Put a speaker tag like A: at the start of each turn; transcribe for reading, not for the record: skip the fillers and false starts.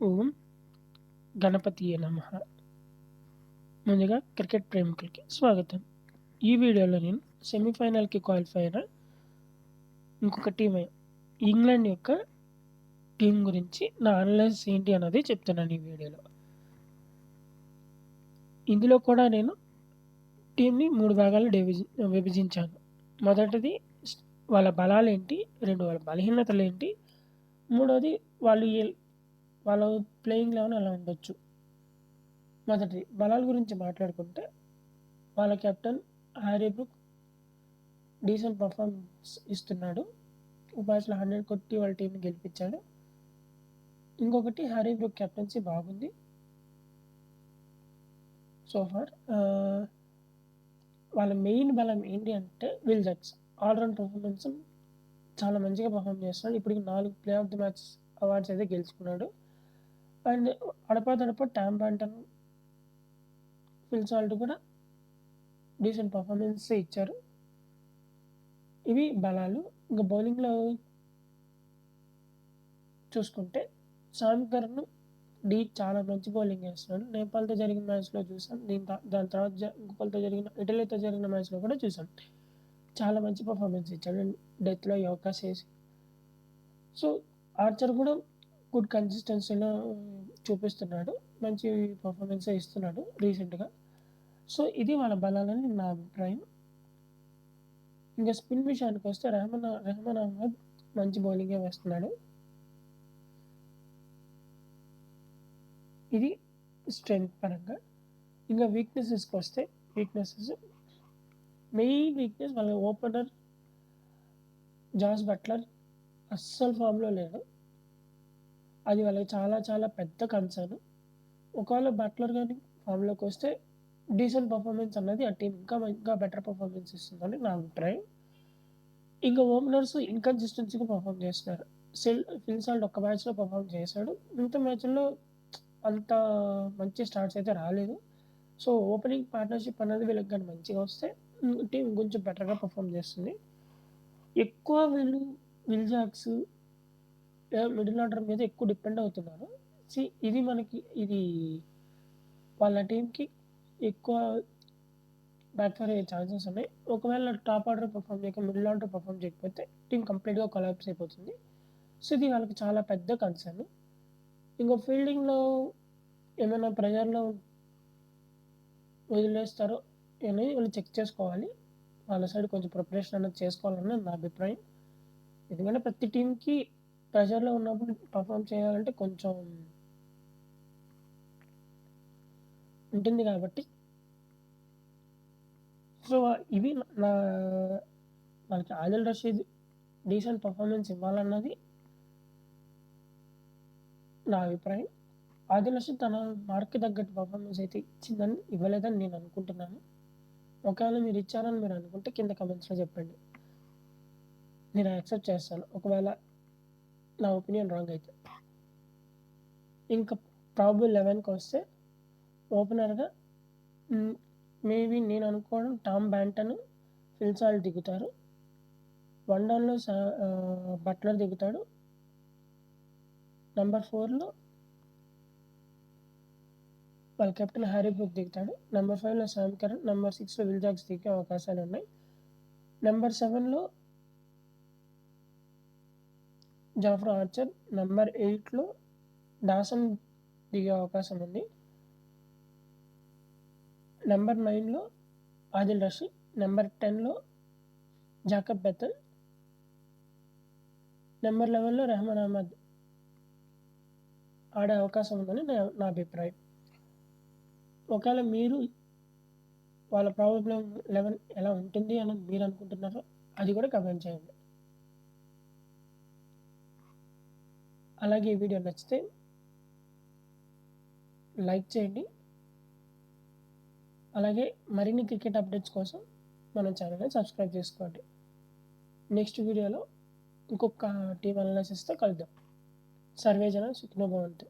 A: ఓం గణపతియే నమః. ముందుగా క్రికెట్ ప్రేమికులకి స్వాగతం. ఈ వీడియోలో నేను సెమీఫైనల్‌కి క్వాలిఫై అయిన ఇంకొక ఇంగ్లాండ్ యొక్క టీమ్ గురించి నా అనలైసిస్ ఏంటి అన్నది చెప్తున్నాను ఈ వీడియోలో. ఇందులో కూడా నేను టీమ్‌ని 3 భాగాలు విభజించాను. మొదటిది వాళ్ళ బలాలేంటి, 2 వాళ్ళ బలహీనతలేంటి, మూడోది వాళ్ళు వాళ్ళ ప్లేయింగ్ లెవెన్ ఎలా ఉండొచ్చు. మొదటిది బలాల గురించి మాట్లాడుకుంటే వాళ్ళ captain Harry Brook decent performance ఇస్తున్నాడు. ఒక మ్యాచ్‌లో 100 కొట్టి వాళ్ళ టీమ్‌ని గెలిపించాడు. ఇంకొకటి హ్యారీ బ్రూక్ కెప్టెన్సీ బాగుంది సో ఫార్. వాళ్ళ మెయిన్ బలం ఏంటి అంటే Will Jacks all round performance చాలా మంచిగా పర్ఫార్మ్ చేస్తున్నాడు. ఇప్పటికి 4 player of the match awards అయితే గెలుచుకున్నాడు. అండ్ అడపాదడపా టామ్ బ్రాంటన్, ఫిల్ సాల్ట్ కూడా డీసెంట్ పర్ఫార్మెన్స్ ఇచ్చారు. ఇవి బలాలు. ఇంకా బౌలింగ్‌లో చూసుకుంటే సామ్ కర్న్ చాలా మంచి బౌలింగ్ ఏస్తున్నాడు. నేపాల్‌తో జరిగిన మ్యాచ్‌లో చూసాం. దాని తర్వాత ఇంకొకరితో ఇటలీతో జరిగిన మ్యాచ్‌లో కూడా చూసాం. చాలా మంచి పర్ఫార్మెన్స్ ఇచ్చాడు డెత్‌లో యార్కర్స్ ఏసి. సో, ఆర్చర్ కూడా గుడ్ కన్సిస్టెన్సీలో చూపిస్తున్నాడు. మంచి పర్ఫార్మెన్సే ఇస్తున్నాడు రీసెంట్‌గా. సో, ఇది వాళ్ళ బలాలని నా అభిప్రాయం. ఇంకా స్పిన్ విషయానికొస్తే రెహమాన్ అహ్మద్ మంచి బౌలింగే వేస్తున్నాడు. ఇది స్ట్రెంగ్త్ పరంగా. ఇంకా వీక్‌నెసెస్‌కొస్తే మెయిన్ వీక్‌నెస్ వాళ్ళ ఓపెనర్ జాస్ బట్లర్ అస్సలు ఫామ్‌లో లేడు. అది వాళ్ళకి చాలా చాలా పెద్ద కన్సర్న్. ఒకవేళ బట్లర్ గాని ఫామ్‌లోకొస్తే డీసెంట్ పర్ఫార్మెన్స్ అన్నది ఆ టీమ్ ఇంకా బెటర్ పర్ఫార్మెన్స్ ఇస్తుందని నా అభిప్రాయం. ఇంకా ఓపెనర్స్ ఇన్‌కన్సిస్టెన్సీగా పర్ఫార్మ్ చేస్తున్నారు. ఫిల్ సాల్ట్ ఒక్క మ్యాచ్‌లో పర్ఫార్మ్ చేశాడు. మిగతా మ్యాచ్‌ల్లో అంత మంచి స్టార్ట్స్ అయితే రాలేదు. సో, ఓపెనింగ్ పార్ట్నర్‌షిప్ అనేది వీళ్ళకి గాని మంచిగా వస్తే టీమ్ కొంచెం బెటర్‌గా పర్ఫార్మ్ చేస్తుంది. ఎక్కువ విల్ జాక్స్ మిడిల్ ఆర్డర్ మీద ఎక్కువ డిపెండ్ అవుతున్నారు. ఇది వాళ్ళ టీమ్‌కి ఎక్కువ బ్యాక్ ఫైర్ అయ్యే ఛాన్సెస్ ఉన్నాయి. ఒకవేళ టాప్ ఆర్డర్ పర్ఫార్మ్ చేయక మిడిల్ ఆర్డర్ పర్ఫార్మ్ చేయకపోతే టీమ్ కంప్లీట్‌గా కొలాప్స్ అయిపోతుంది. సో, ఇది వాళ్ళకి చాలా పెద్ద కన్సర్న్. ఇంకో ఫీల్డింగ్‌లో ఏమైనా ప్రెషర్‌లో వదిలేస్తారో అనేది వాళ్ళు చెక్ చేసుకోవాలి. వాళ్ళ సైడ్ కొంచెం ప్రిపరేషన్ అనేది చేసుకోవాలని నా అభిప్రాయం. ఎందుకంటే ప్రతి టీమ్‌కి ప్రెషర్‌లో ఉన్నప్పుడు పర్ఫార్మ్ చేయాలంటే కొంచెం ఉంటుంది కాబట్టి. సో, ఇవి నా వాళ్ళకి ఆదిల్ రషీద్ డీసెంట్ పర్ఫార్మెన్స్ ఇవ్వాలన్నది నా అభిప్రాయం. ఆదిల్ రషీద్ తన మార్క్‌కి తగ్గట్టు పర్ఫార్మెన్స్ అయితే ఇవ్వలేదని నేను అనుకుంటున్నాను. ఒకవేళ మీరు ఇచ్చారని మీరు అనుకుంటే కింద కామెంట్స్‌లో చెప్పండి. నేను యాక్సెప్ట్ చేస్తాను. ఒకవేళ నా ఒపీనియన్ రాంగ్ అయితే. ఇంకా ప్రాబబుల్ 11కొస్తే ఓపెనర్‌గా మేబీ నేను అనుకోవడం టామ్ బ్రాంటన్, ఫిల్ సాల్ట్ దిగుతారు. వన్ డౌన్‌లో బట్లర్ దిగుతాడు. నంబర్ 4లో వాళ్ళ కెప్టెన్ హ్యారీ బ్రూక్ దిగుతాడు. నంబర్ 5లో సామ్ కర్న్, నంబర్ 6లో విల్ జాక్స్ దిగే అవకాశాలున్నాయి. నంబర్ 7లో జాఫ్రా ఆర్చర్, నంబర్ 8లో డాసన్ దిగే అవకాశం ఉంది. నంబర్ 9లో ఆదిల్ రషీద్, నంబర్ 10లో జాకబ్ బెథెల్, నంబర్ 11లో రెహమాన్ అహ్మద్ ఆడే అవకాశం ఉందని నా అభిప్రాయం. ఒకవేళ మీరు వాళ్ళ ప్రాబబుల్ 11 ఎలా ఉంటుంది అని మీరు అనుకుంటున్నారో అది కూడా కామెంట్ చేయండి. అలాగే ఈ వీడియో నచ్చితే లైక్ చేయండి. అలాగే మరిన్ని క్రికెట్ అప్డేట్స్ కోసం మన ఛానల్‌ని సబ్స్క్రైబ్ చేసుకోండి. నెక్స్ట్ వీడియోలో ఇంకొక టీమ్ అనాలిసిస్‌తో కలుద్దాం. సర్వే జన సుఖినో భవంతు.